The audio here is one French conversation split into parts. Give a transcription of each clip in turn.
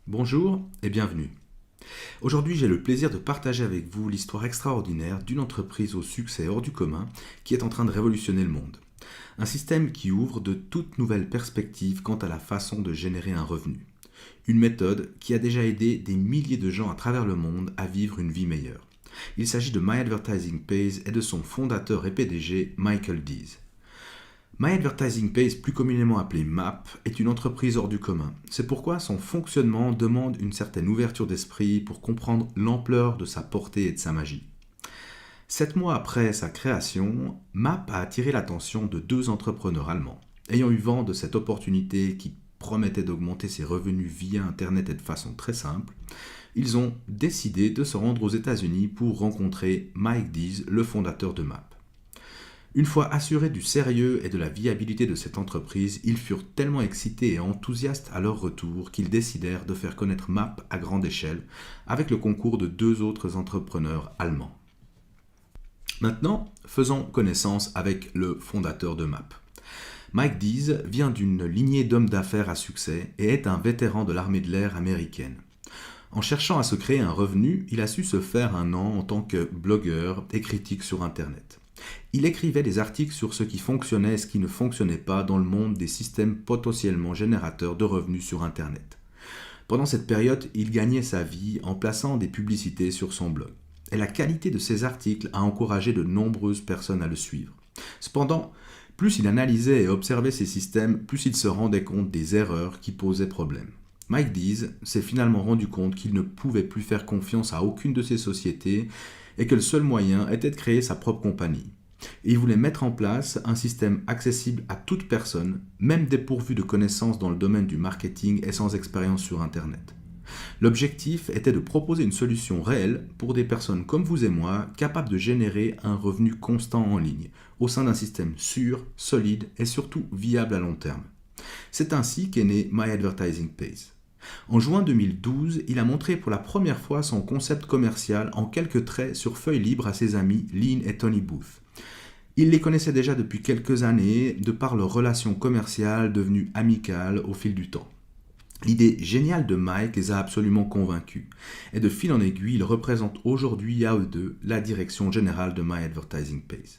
Bonjour et bienvenue. Aujourd'hui, j'ai le plaisir de partager avec vous l'histoire extraordinaire d'une entreprise au succès hors du commun qui est en train de révolutionner le monde. Un système qui ouvre de toutes nouvelles perspectives quant à la façon de générer un revenu. Une méthode qui a déjà aidé des milliers de gens à travers le monde à vivre une vie meilleure. Il s'agit de My Advertising Pays et de son fondateur et PDG Michael Dees. My Advertising Pays, plus communément appelé MAP, est une entreprise hors du commun. C'est pourquoi son fonctionnement demande une certaine ouverture d'esprit pour comprendre l'ampleur de sa portée et de sa magie. 7 mois après sa création, MAP a attiré l'attention de deux entrepreneurs allemands. Ayant eu vent de cette opportunité qui promettait d'augmenter ses revenus via Internet et de façon très simple, ils ont décidé de se rendre aux États-Unis pour rencontrer Mike Dees, le fondateur de MAP. Une fois assurés du sérieux et de la viabilité de cette entreprise, ils furent tellement excités et enthousiastes à leur retour qu'ils décidèrent de faire connaître MAP à grande échelle avec le concours de deux autres entrepreneurs allemands. Maintenant, faisons connaissance avec le fondateur de MAP. Mike Dees vient d'une lignée d'hommes d'affaires à succès et est un vétéran de l'armée de l'air américaine. En cherchant à se créer un revenu, il a su se faire un nom en tant que blogueur et critique sur Internet. Il écrivait des articles sur ce qui fonctionnait et ce qui ne fonctionnait pas dans le monde des systèmes potentiellement générateurs de revenus sur Internet. Pendant cette période, il gagnait sa vie en plaçant des publicités sur son blog. Et la qualité de ses articles a encouragé de nombreuses personnes à le suivre. Cependant, plus il analysait et observait ces systèmes, plus il se rendait compte des erreurs qui posaient problème. Mike Dees s'est finalement rendu compte qu'il ne pouvait plus faire confiance à aucune de ces sociétés et que le seul moyen était de créer sa propre compagnie. Et il voulait mettre en place un système accessible à toute personne, même dépourvu de connaissances dans le domaine du marketing et sans expérience sur Internet. L'objectif était de proposer une solution réelle pour des personnes comme vous et moi, capables de générer un revenu constant en ligne, au sein d'un système sûr, solide et surtout viable à long terme. C'est ainsi qu'est né My Advertising Pays. En juin 2012, il a montré pour la première fois son concept commercial en quelques traits sur feuille libre à ses amis Lynn et Tony Booth. Il les connaissait déjà depuis quelques années de par leur relation commerciale devenue amicale au fil du temps. L'idée géniale de Mike les a absolument convaincus. Et de fil en aiguille, ils représentent aujourd'hui à eux deux la direction générale de My Advertising Pays.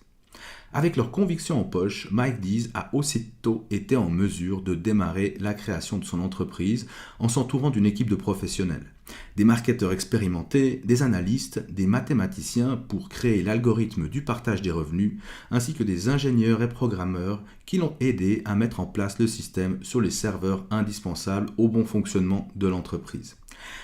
Avec leurs convictions en poche, Mike Dees a aussitôt été en mesure de démarrer la création de son entreprise en s'entourant d'une équipe de professionnels. Des marketeurs expérimentés, des analystes, des mathématiciens pour créer l'algorithme du partage des revenus, ainsi que des ingénieurs et programmeurs qui l'ont aidé à mettre en place le système sur les serveurs indispensables au bon fonctionnement de l'entreprise.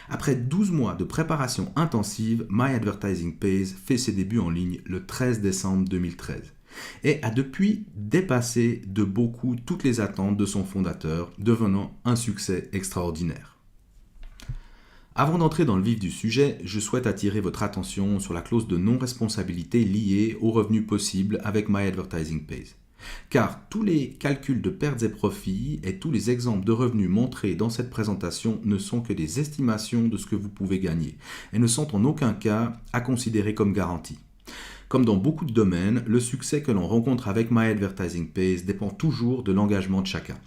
Après 12 mois de préparation intensive, My Advertising Pays fait ses débuts en ligne le 13 décembre 2013 et a depuis dépassé de beaucoup toutes les attentes de son fondateur, devenant un succès extraordinaire. Avant d'entrer dans le vif du sujet, je souhaite attirer votre attention sur la clause de non-responsabilité liée aux revenus possibles avec My Advertising Pays. Car tous les calculs de pertes et profits et tous les exemples de revenus montrés dans cette présentation ne sont que des estimations de ce que vous pouvez gagner et ne sont en aucun cas à considérer comme garantie. Comme dans beaucoup de domaines, le succès que l'on rencontre avec My Advertising Pays dépend toujours de l'engagement de chacun.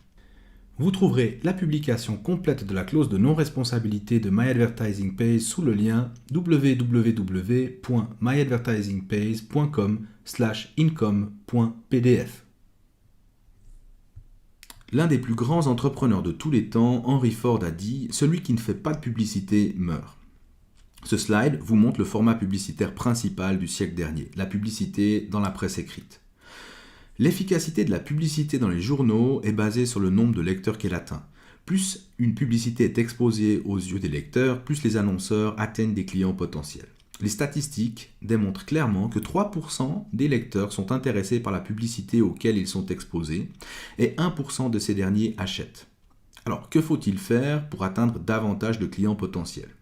Vous trouverez la publication complète de la clause de non-responsabilité de My Advertising Pays sous le lien www.myadvertisingpays.com/income.pdf. L'un des plus grands entrepreneurs de tous les temps, Henry Ford, a dit « Celui qui ne fait pas de publicité meurt ». Ce slide vous montre le format publicitaire principal du siècle dernier, la publicité dans la presse écrite. L'efficacité de la publicité dans les journaux est basée sur le nombre de lecteurs qu'elle atteint. Plus une publicité est exposée aux yeux des lecteurs, plus les annonceurs atteignent des clients potentiels. Les statistiques démontrent clairement que 3% des lecteurs sont intéressés par la publicité auxquelles ils sont exposés et 1% de ces derniers achètent. Alors, que faut-il faire pour atteindre davantage de clients potentiels ?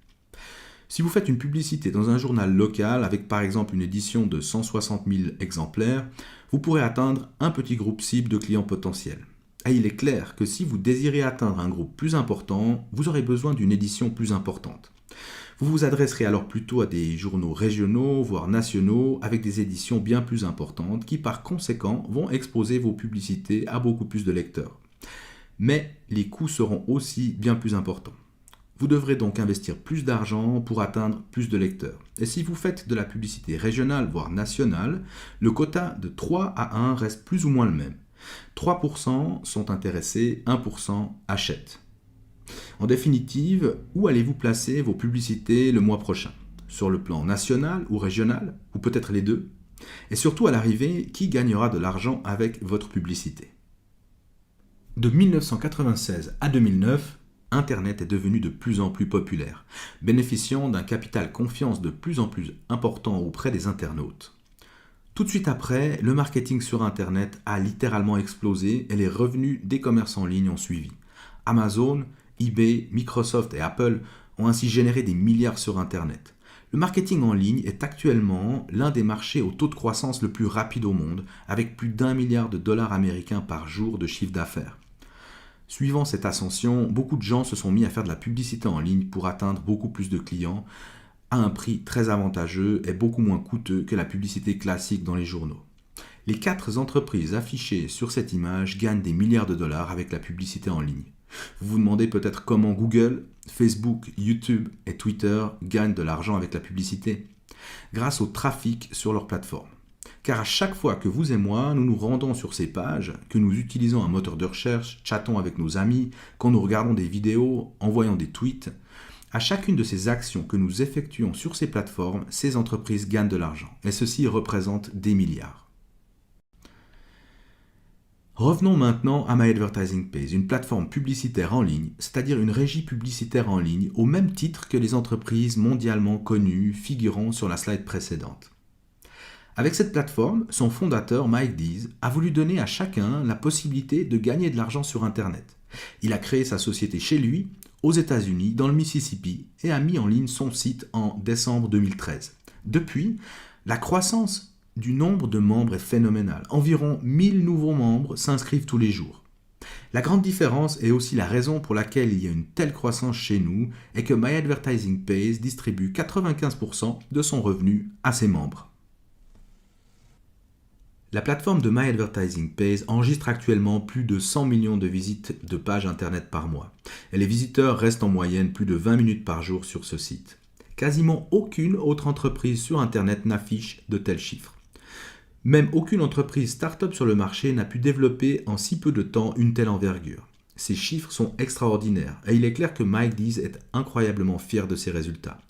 Si vous faites une publicité dans un journal local avec par exemple une édition de 160 000 exemplaires, vous pourrez atteindre un petit groupe cible de clients potentiels. Et il est clair que si vous désirez atteindre un groupe plus important, vous aurez besoin d'une édition plus importante. Vous vous adresserez alors plutôt à des journaux régionaux, voire nationaux, avec des éditions bien plus importantes qui par conséquent vont exposer vos publicités à beaucoup plus de lecteurs. Mais les coûts seront aussi bien plus importants. Vous devrez donc investir plus d'argent pour atteindre plus de lecteurs. Et si vous faites de la publicité régionale, voire nationale, le quota de 3 à 1 reste plus ou moins le même. 3% sont intéressés, 1% achètent. En définitive, où allez-vous placer vos publicités le mois prochain? Sur le plan national ou régional, ou peut-être les deux? Et surtout à l'arrivée, qui gagnera de l'argent avec votre publicité? De 1996 à 2009, Internet est devenu de plus en plus populaire, bénéficiant d'un capital confiance de plus en plus important auprès des internautes. Tout de suite après, le marketing sur Internet a littéralement explosé et les revenus des commerces en ligne ont suivi. Amazon, eBay, Microsoft et Apple ont ainsi généré des milliards sur Internet. Le marketing en ligne est actuellement l'un des marchés au taux de croissance le plus rapide au monde, avec plus d'1 milliard de dollars américains par jour de chiffre d'affaires. Suivant cette ascension, beaucoup de gens se sont mis à faire de la publicité en ligne pour atteindre beaucoup plus de clients à un prix très avantageux et beaucoup moins coûteux que la publicité classique dans les journaux. Les 4 entreprises affichées sur cette image gagnent des milliards de dollars avec la publicité en ligne. Vous vous demandez peut-être comment Google, Facebook, YouTube et Twitter gagnent de l'argent avec la publicité? Grâce au trafic sur leur plateforme. Car à chaque fois que vous et moi, nous nous rendons sur ces pages, que nous utilisons un moteur de recherche, chattons avec nos amis, quand nous regardons des vidéos, envoyons des tweets, à chacune de ces actions que nous effectuons sur ces plateformes, ces entreprises gagnent de l'argent. Et ceci représente des milliards. Revenons maintenant à My Advertising Pays, une plateforme publicitaire en ligne, c'est-à-dire une régie publicitaire en ligne, au même titre que les entreprises mondialement connues figurant sur la slide précédente. Avec cette plateforme, son fondateur, Mike Dees, a voulu donner à chacun la possibilité de gagner de l'argent sur Internet. Il a créé sa société chez lui, aux États-Unis, dans le Mississippi, et a mis en ligne son site en décembre 2013. Depuis, la croissance du nombre de membres est phénoménale. Environ 1000 nouveaux membres s'inscrivent tous les jours. La grande différence et aussi la raison pour laquelle il y a une telle croissance chez nous est que My Advertising Pays distribue 95% de son revenu à ses membres. La plateforme de My Advertising Pays enregistre actuellement plus de 100 millions de visites de pages internet par mois. Et les visiteurs restent en moyenne plus de 20 minutes par jour sur ce site. Quasiment aucune autre entreprise sur internet n'affiche de tels chiffres. Même aucune entreprise start-up sur le marché n'a pu développer en si peu de temps une telle envergure. Ces chiffres sont extraordinaires et il est clair que Mike Dees est incroyablement fier de ces résultats.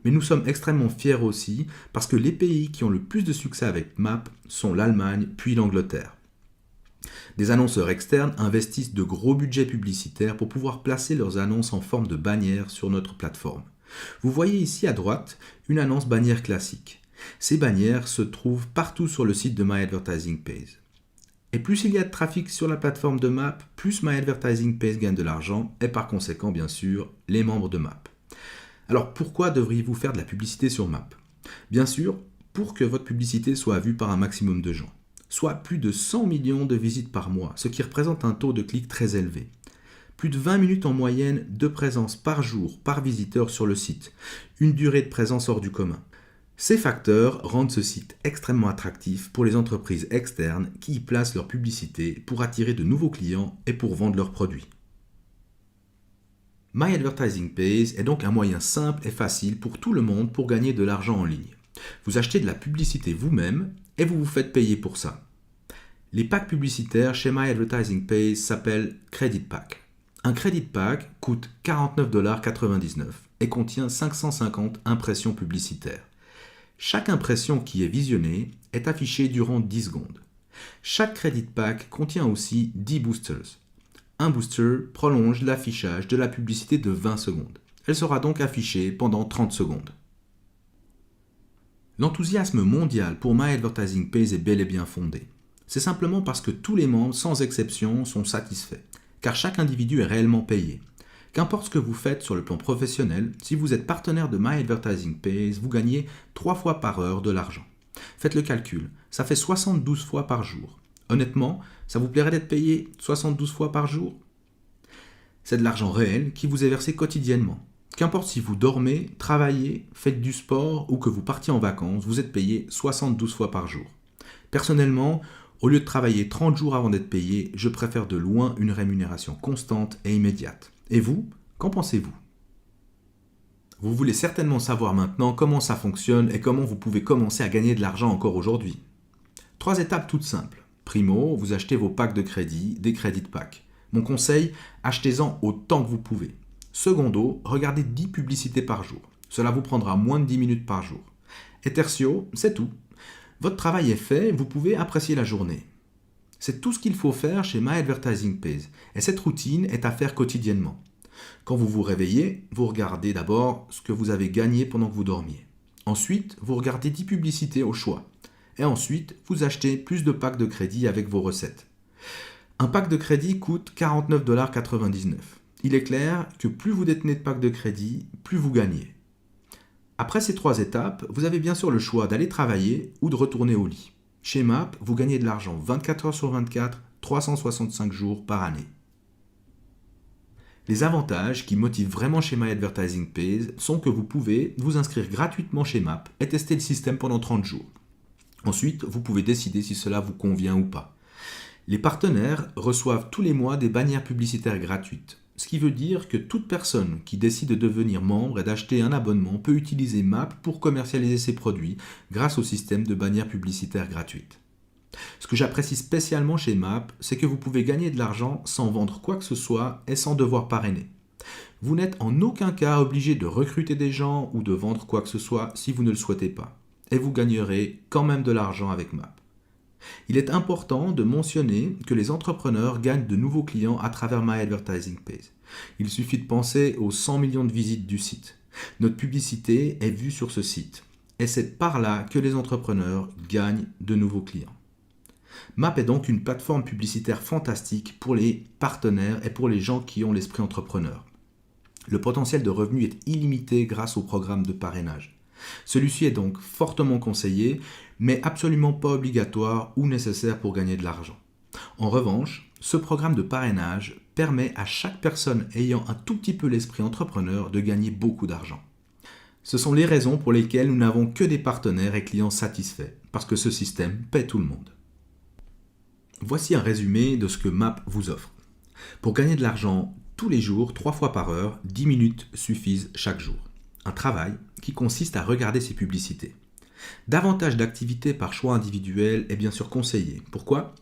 Mais nous sommes extrêmement fiers aussi parce que les pays qui ont le plus de succès avec MAP sont l'Allemagne puis l'Angleterre. Des annonceurs externes investissent de gros budgets publicitaires pour pouvoir placer leurs annonces en forme de bannière sur notre plateforme. Vous voyez ici à droite une annonce bannière classique. Ces bannières se trouvent partout sur le site de My Advertising Pays. Et plus il y a de trafic sur la plateforme de MAP, plus My Advertising Pays gagne de l'argent et par conséquent bien sûr les membres de MAP. Alors pourquoi devriez-vous faire de la publicité sur MAP? Bien sûr, pour que votre publicité soit vue par un maximum de gens, soit plus de 100 millions de visites par mois, ce qui représente un taux de clic très élevé. Plus de 20 minutes en moyenne de présence par jour par visiteur sur le site, une durée de présence hors du commun. Ces facteurs rendent ce site extrêmement attractif pour les entreprises externes qui y placent leur publicité pour attirer de nouveaux clients et pour vendre leurs produits. My Advertising Pays est donc un moyen simple et facile pour tout le monde pour gagner de l'argent en ligne. Vous achetez de la publicité vous-même et vous vous faites payer pour ça. Les packs publicitaires chez My Advertising Pays s'appellent Credit Pack. Un Credit Pack coûte 49,99$ et contient 550 impressions publicitaires. Chaque impression qui est visionnée est affichée durant 10 secondes. Chaque Credit Pack contient aussi 10 boosters. Un booster prolonge l'affichage de la publicité de 20 secondes. Elle sera donc affichée pendant 30 secondes. L'enthousiasme mondial pour My Advertising Pays est bel et bien fondé. C'est simplement parce que tous les membres, sans exception, sont satisfaits, car chaque individu est réellement payé. Qu'importe ce que vous faites sur le plan professionnel, si vous êtes partenaire de My Advertising Pays, vous gagnez 3 fois par heure de l'argent. Faites le calcul, ça fait 72 fois par jour. Honnêtement, ça vous plairait d'être payé 72 fois par jour? C'est de l'argent réel qui vous est versé quotidiennement. Qu'importe si vous dormez, travaillez, faites du sport ou que vous partiez en vacances, vous êtes payé 72 fois par jour. Personnellement, au lieu de travailler 30 jours avant d'être payé, je préfère de loin une rémunération constante et immédiate. Et vous, qu'en pensez-vous? Vous voulez certainement savoir maintenant comment ça fonctionne et comment vous pouvez commencer à gagner de l'argent encore aujourd'hui. 3 étapes toutes simples. Primo, vous achetez vos packs de crédit, des crédits de pack. Mon conseil, achetez-en autant que vous pouvez. Secondo, regardez 10 publicités par jour. Cela vous prendra moins de 10 minutes par jour. Et tertio, c'est tout. Votre travail est fait, vous pouvez apprécier la journée. C'est tout ce qu'il faut faire chez My Advertising Pays. Et cette routine est à faire quotidiennement. Quand vous vous réveillez, vous regardez d'abord ce que vous avez gagné pendant que vous dormiez. Ensuite, vous regardez 10 publicités au choix. Et ensuite, vous achetez plus de packs de crédit avec vos recettes. Un pack de crédit coûte 49,99 $. Il est clair que plus vous détenez de packs de crédit, plus vous gagnez. Après ces 3 étapes, vous avez bien sûr le choix d'aller travailler ou de retourner au lit. Chez MAP, vous gagnez de l'argent 24 heures sur 24, 365 jours par année. Les avantages qui motivent vraiment chez My Advertising Pays sont que vous pouvez vous inscrire gratuitement chez MAP et tester le système pendant 30 jours. Ensuite, vous pouvez décider si cela vous convient ou pas. Les partenaires reçoivent tous les mois des bannières publicitaires gratuites, ce qui veut dire que toute personne qui décide de devenir membre et d'acheter un abonnement peut utiliser MAP pour commercialiser ses produits grâce au système de bannières publicitaires gratuites. Ce que j'apprécie spécialement chez MAP, c'est que vous pouvez gagner de l'argent sans vendre quoi que ce soit et sans devoir parrainer. Vous n'êtes en aucun cas obligé de recruter des gens ou de vendre quoi que ce soit si vous ne le souhaitez pas. Et vous gagnerez quand même de l'argent avec MAP. Il est important de mentionner que les entrepreneurs gagnent de nouveaux clients à travers My Advertising Pays. Il suffit de penser aux 100 millions de visites du site. Notre publicité est vue sur ce site. Et c'est par là que les entrepreneurs gagnent de nouveaux clients. MAP est donc une plateforme publicitaire fantastique pour les partenaires et pour les gens qui ont l'esprit entrepreneur. Le potentiel de revenus est illimité grâce au programme de parrainage. Celui-ci est donc fortement conseillé, mais absolument pas obligatoire ou nécessaire pour gagner de l'argent. En revanche, ce programme de parrainage permet à chaque personne ayant un tout petit peu l'esprit entrepreneur de gagner beaucoup d'argent. Ce sont les raisons pour lesquelles nous n'avons que des partenaires et clients satisfaits, parce que ce système paie tout le monde. Voici un résumé de ce que MAP vous offre. Pour gagner de l'argent tous les jours, 3 fois par heure, 10 minutes suffisent chaque jour. Un travail qui consiste à regarder ces publicités. Davantage d'activités par choix individuel est bien sûr conseillé. Pourquoi ?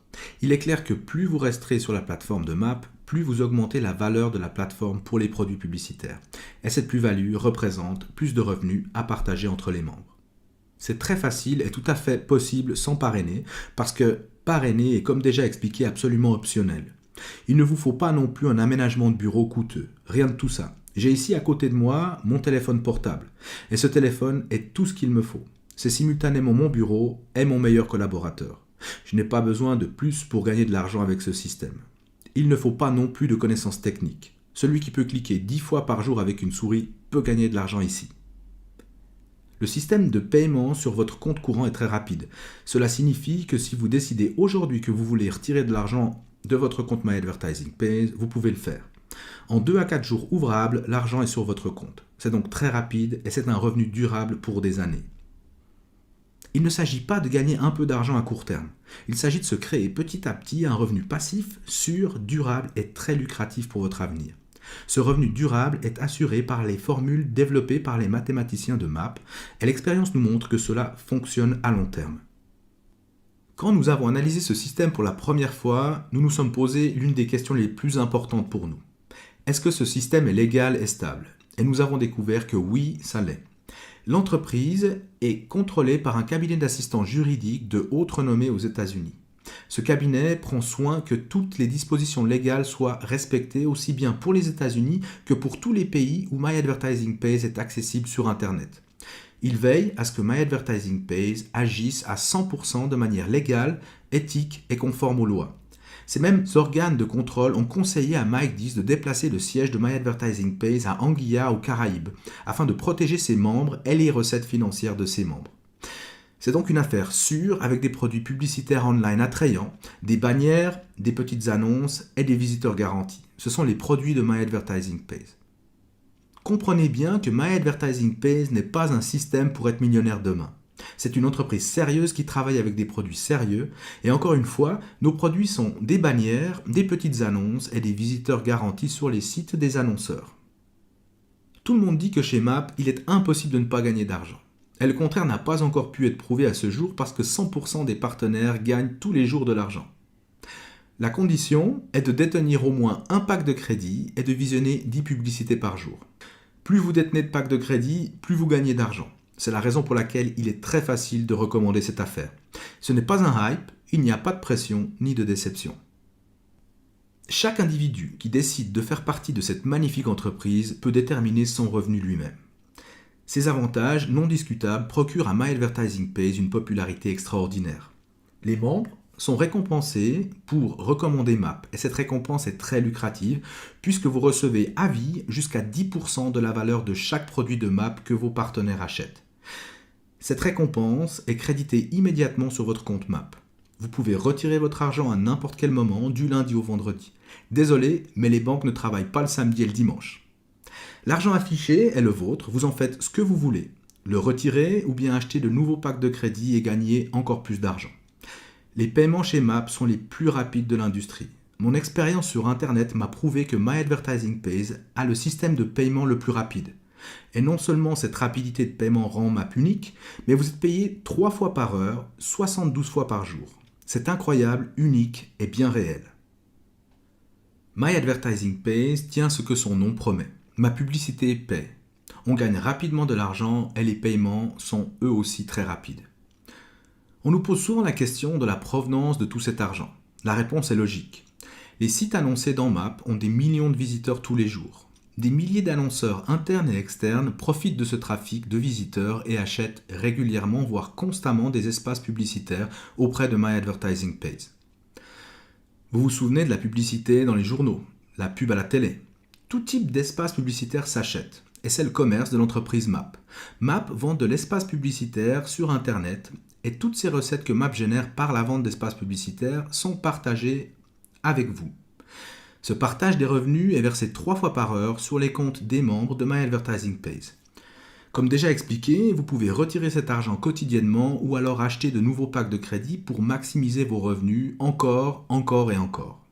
Il est clair que plus vous resterez sur la plateforme de MAP, plus vous augmentez la valeur de la plateforme pour les produits publicitaires. Et cette plus-value représente plus de revenus à partager entre les membres. C'est très facile et tout à fait possible sans parrainer, parce que parrainer est, comme déjà expliqué, absolument optionnel. Il ne vous faut pas non plus un aménagement de bureau coûteux, rien de tout ça. J'ai ici à côté de moi mon téléphone portable, et ce téléphone est tout ce qu'il me faut. C'est simultanément mon bureau et mon meilleur collaborateur. Je n'ai pas besoin de plus pour gagner de l'argent avec ce système. Il ne faut pas non plus de connaissances techniques. Celui qui peut cliquer 10 fois par jour avec une souris peut gagner de l'argent ici. Le système de paiement sur votre compte courant est très rapide. Cela signifie que si vous décidez aujourd'hui que vous voulez retirer de l'argent de votre compte My Advertising Pays, vous pouvez le faire. En 2 à 4 jours ouvrables, l'argent est sur votre compte. C'est donc très rapide et c'est un revenu durable pour des années. Il ne s'agit pas de gagner un peu d'argent à court terme. Il s'agit de se créer petit à petit un revenu passif, sûr, durable et très lucratif pour votre avenir. Ce revenu durable est assuré par les formules développées par les mathématiciens de MAP et l'expérience nous montre que cela fonctionne à long terme. Quand nous avons analysé ce système pour la première fois, nous nous sommes posé l'une des questions les plus importantes pour nous. Est-ce que ce système est légal et stable ? Et nous avons découvert que oui, ça l'est. L'entreprise est contrôlée par un cabinet d'assistance juridique de haute renommée aux États-Unis. Ce cabinet prend soin que toutes les dispositions légales soient respectées aussi bien pour les États-Unis que pour tous les pays où My Advertising Pays est accessible sur Internet. Il veille à ce que My Advertising Pays agisse à 100% de manière légale, éthique et conforme aux lois. Ces mêmes organes de contrôle ont conseillé à Mike Dees de déplacer le siège de My Advertising Pays à Anguilla aux Caraïbes, afin de protéger ses membres et les recettes financières de ses membres. C'est donc une affaire sûre avec des produits publicitaires online attrayants, des bannières, des petites annonces et des visiteurs garantis. Ce sont les produits de My Advertising Pays. Comprenez bien que My Advertising Pays n'est pas un système pour être millionnaire demain. C'est une entreprise sérieuse qui travaille avec des produits sérieux et encore une fois, nos produits sont des bannières, des petites annonces et des visiteurs garantis sur les sites des annonceurs. Tout le monde dit que chez Map, il est impossible de ne pas gagner d'argent. Et le contraire n'a pas encore pu être prouvé à ce jour parce que 100% des partenaires gagnent tous les jours de l'argent. La condition est de détenir au moins un pack de crédit et de visionner 10 publicités par jour. Plus vous détenez de packs de crédit, plus vous gagnez d'argent. C'est la raison pour laquelle il est très facile de recommander cette affaire. Ce n'est pas un hype, il n'y a pas de pression ni de déception. Chaque individu qui décide de faire partie de cette magnifique entreprise peut déterminer son revenu lui-même. Ces avantages non discutables procurent à MyAdvertisingPays une popularité extraordinaire. Les membres sont récompensés pour recommander Map et cette récompense est très lucrative puisque vous recevez à vie jusqu'à 10% de la valeur de chaque produit de Map que vos partenaires achètent. Cette récompense est créditée immédiatement sur votre compte Map. Vous pouvez retirer votre argent à n'importe quel moment, du lundi au vendredi. Désolé, mais les banques ne travaillent pas le samedi et le dimanche. L'argent affiché est le vôtre, vous en faites ce que vous voulez. Le retirer ou bien acheter de nouveaux packs de crédit et gagner encore plus d'argent. Les paiements chez Map sont les plus rapides de l'industrie. Mon expérience sur Internet m'a prouvé que MyAdvertisingPays a le système de paiement le plus rapide. Et non seulement cette rapidité de paiement rend Map unique, mais vous êtes payé 3 fois par heure, 72 fois par jour. C'est incroyable, unique et bien réel. MyAdvertisingPays tient ce que son nom promet. Ma publicité paie. On gagne rapidement de l'argent et les paiements sont eux aussi très rapides. On nous pose souvent la question de la provenance de tout cet argent. La réponse est logique. Les sites annoncés dans Map ont des millions de visiteurs tous les jours. Des milliers d'annonceurs internes et externes profitent de ce trafic de visiteurs et achètent régulièrement, voire constamment, des espaces publicitaires auprès de MyAdvertisingPays. Vous vous souvenez de la publicité dans les journaux, la pub à la télé. Tout type d'espace publicitaire s'achète, et c'est le commerce de l'entreprise Map. Map vend de l'espace publicitaire sur Internet, et toutes ces recettes que Map génère par la vente d'espaces publicitaires sont partagées avec vous. Ce partage des revenus est versé 3 fois par heure sur les comptes des membres de MyAdvertisingPays. Comme déjà expliqué, vous pouvez retirer cet argent quotidiennement ou alors acheter de nouveaux packs de crédit pour maximiser vos revenus encore et encore.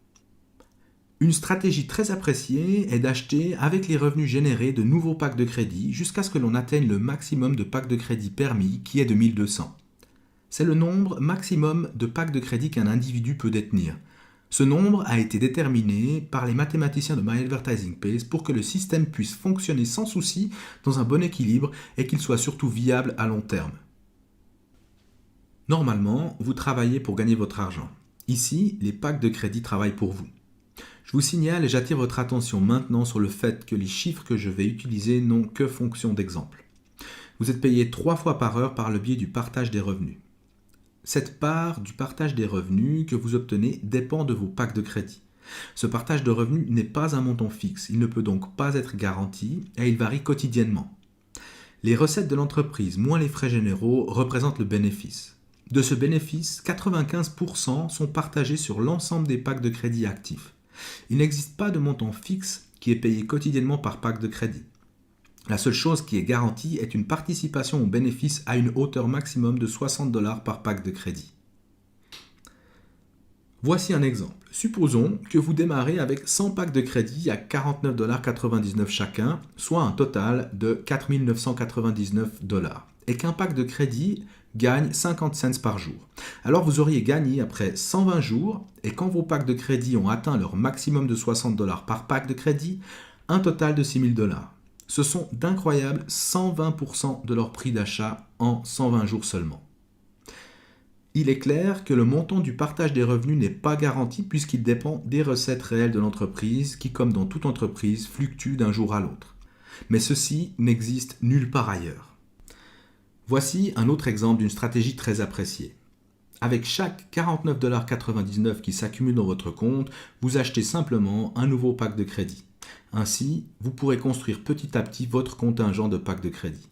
Une stratégie très appréciée est d'acheter avec les revenus générés de nouveaux packs de crédit jusqu'à ce que l'on atteigne le maximum de packs de crédit permis qui est de 1200. C'est le nombre maximum de packs de crédit qu'un individu peut détenir. Ce nombre a été déterminé par les mathématiciens de MyAdvertisingPays pour que le système puisse fonctionner sans souci dans un bon équilibre et qu'il soit surtout viable à long terme. Normalement, vous travaillez pour gagner votre argent. Ici, les packs de crédit travaillent pour vous. Je vous signale et j'attire votre attention maintenant sur le fait que les chiffres que je vais utiliser n'ont que fonction d'exemple. Vous êtes payé 3 fois par heure par le biais du partage des revenus. Cette part du partage des revenus que vous obtenez dépend de vos packs de crédit. Ce partage de revenus n'est pas un montant fixe, il ne peut donc pas être garanti et il varie quotidiennement. Les recettes de l'entreprise moins les frais généraux représentent le bénéfice. De ce bénéfice, 95% sont partagés sur l'ensemble des packs de crédit actifs. Il n'existe pas de montant fixe qui est payé quotidiennement par pack de crédit. La seule chose qui est garantie est une participation au bénéfice à une hauteur maximum de $60 par pack de crédit. Voici un exemple. Supposons que vous démarrez avec 100 packs de crédit à $49,99 chacun, soit un total de $4 999, et qu'un pack de crédit gagne 50 cents par jour. Alors vous auriez gagné après 120 jours, et quand vos packs de crédit ont atteint leur maximum de $60 par pack de crédit, un total de $6 000. Ce sont d'incroyables 120% de leur prix d'achat en 120 jours seulement. Il est clair que le montant du partage des revenus n'est pas garanti puisqu'il dépend des recettes réelles de l'entreprise qui, comme dans toute entreprise, fluctuent d'un jour à l'autre. Mais ceci n'existe nulle part ailleurs. Voici un autre exemple d'une stratégie très appréciée. Avec chaque $49,99 qui s'accumule dans votre compte, vous achetez simplement un nouveau pack de crédit. Ainsi, vous pourrez construire petit à petit votre contingent de packs de crédit.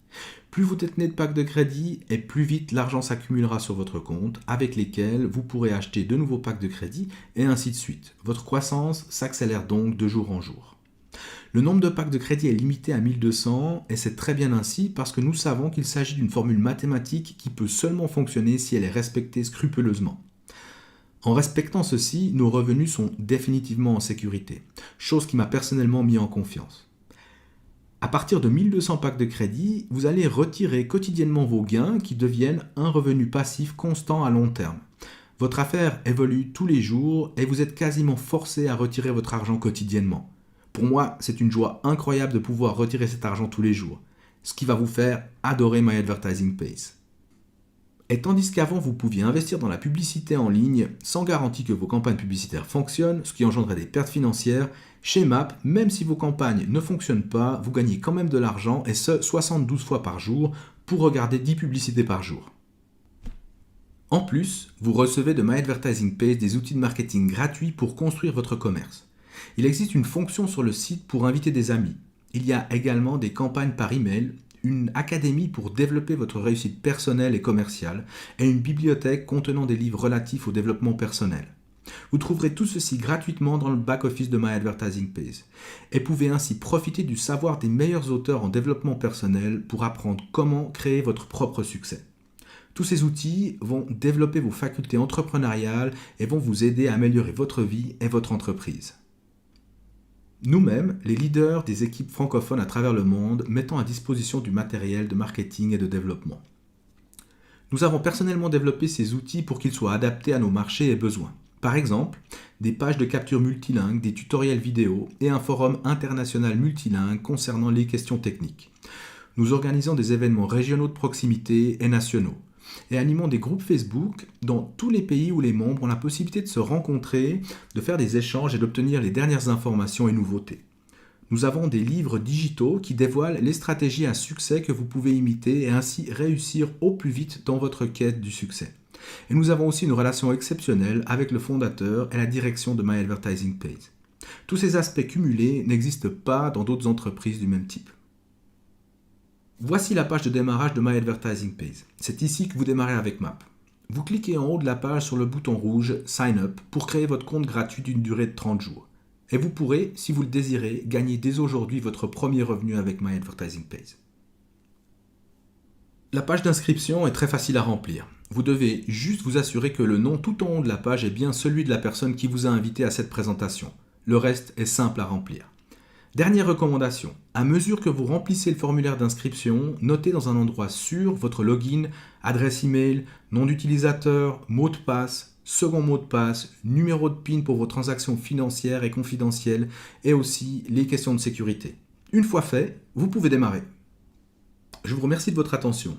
Plus vous détenez de packs de crédit et plus vite l'argent s'accumulera sur votre compte avec lesquels vous pourrez acheter de nouveaux packs de crédit et ainsi de suite. Votre croissance s'accélère donc de jour en jour. Le nombre de packs de crédit est limité à 1200 et c'est très bien ainsi parce que nous savons qu'il s'agit d'une formule mathématique qui peut seulement fonctionner si elle est respectée scrupuleusement. En respectant ceci, nos revenus sont définitivement en sécurité, chose qui m'a personnellement mis en confiance. À partir de 1200 packs de crédit, vous allez retirer quotidiennement vos gains qui deviennent un revenu passif constant à long terme. Votre affaire évolue tous les jours et vous êtes quasiment forcé à retirer votre argent quotidiennement. Pour moi, c'est une joie incroyable de pouvoir retirer cet argent tous les jours, ce qui va vous faire adorer My Advertising Pays. Et tandis qu'avant vous pouviez investir dans la publicité en ligne sans garantie que vos campagnes publicitaires fonctionnent, ce qui engendrait des pertes financières, chez Map, même si vos campagnes ne fonctionnent pas, vous gagnez quand même de l'argent et ce 72 fois par jour pour regarder 10 publicités par jour. En plus, vous recevez de My Advertising Pays des outils de marketing gratuits pour construire votre commerce. Il existe une fonction sur le site pour inviter des amis. Il y a également des campagnes par email, une académie pour développer votre réussite personnelle et commerciale et une bibliothèque contenant des livres relatifs au développement personnel. Vous trouverez tout ceci gratuitement dans le back-office de My Advertising Pays et pouvez ainsi profiter du savoir des meilleurs auteurs en développement personnel pour apprendre comment créer votre propre succès. Tous ces outils vont développer vos facultés entrepreneuriales et vont vous aider à améliorer votre vie et votre entreprise. Nous-mêmes, les leaders des équipes francophones à travers le monde, mettons à disposition du matériel de marketing et de développement. Nous avons personnellement développé ces outils pour qu'ils soient adaptés à nos marchés et besoins. Par exemple, des pages de capture multilingue, des tutoriels vidéo et un forum international multilingue concernant les questions techniques. Nous organisons des événements régionaux de proximité et nationaux et animons des groupes Facebook dans tous les pays où les membres ont la possibilité de se rencontrer, de faire des échanges et d'obtenir les dernières informations et nouveautés. Nous avons des livres digitaux qui dévoilent les stratégies à succès que vous pouvez imiter et ainsi réussir au plus vite dans votre quête du succès. Et nous avons aussi une relation exceptionnelle avec le fondateur et la direction de My Advertising Pays. Tous ces aspects cumulés n'existent pas dans d'autres entreprises du même type. Voici la page de démarrage de My Advertising Pays. C'est ici que vous démarrez avec Map. Vous cliquez en haut de la page sur le bouton rouge Sign Up pour créer votre compte gratuit d'une durée de 30 jours. Et vous pourrez, si vous le désirez, gagner dès aujourd'hui votre premier revenu avec My Advertising Pays. La page d'inscription est très facile à remplir. Vous devez juste vous assurer que le nom tout en haut de la page est bien celui de la personne qui vous a invité à cette présentation. Le reste est simple à remplir. Dernière recommandation, à mesure que vous remplissez le formulaire d'inscription, notez dans un endroit sûr votre login, adresse email, nom d'utilisateur, mot de passe, second mot de passe, numéro de PIN pour vos transactions financières et confidentielles et aussi les questions de sécurité. Une fois fait, vous pouvez démarrer. Je vous remercie de votre attention.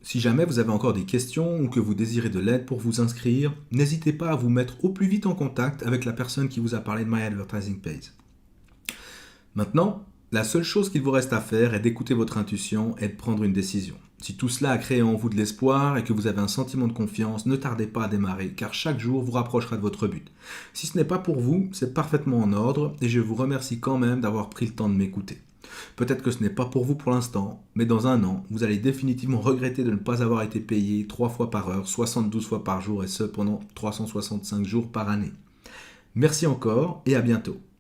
Si jamais vous avez encore des questions ou que vous désirez de l'aide pour vous inscrire, n'hésitez pas à vous mettre au plus vite en contact avec la personne qui vous a parlé de My Advertising Pays. Maintenant, la seule chose qu'il vous reste à faire est d'écouter votre intuition et de prendre une décision. Si tout cela a créé en vous de l'espoir et que vous avez un sentiment de confiance, ne tardez pas à démarrer car chaque jour vous rapprochera de votre but. Si ce n'est pas pour vous, c'est parfaitement en ordre et je vous remercie quand même d'avoir pris le temps de m'écouter. Peut-être que ce n'est pas pour vous pour l'instant, mais dans un an, vous allez définitivement regretter de ne pas avoir été payé 3 fois par heure, 72 fois par jour et ce pendant 365 jours par année. Merci encore et à bientôt.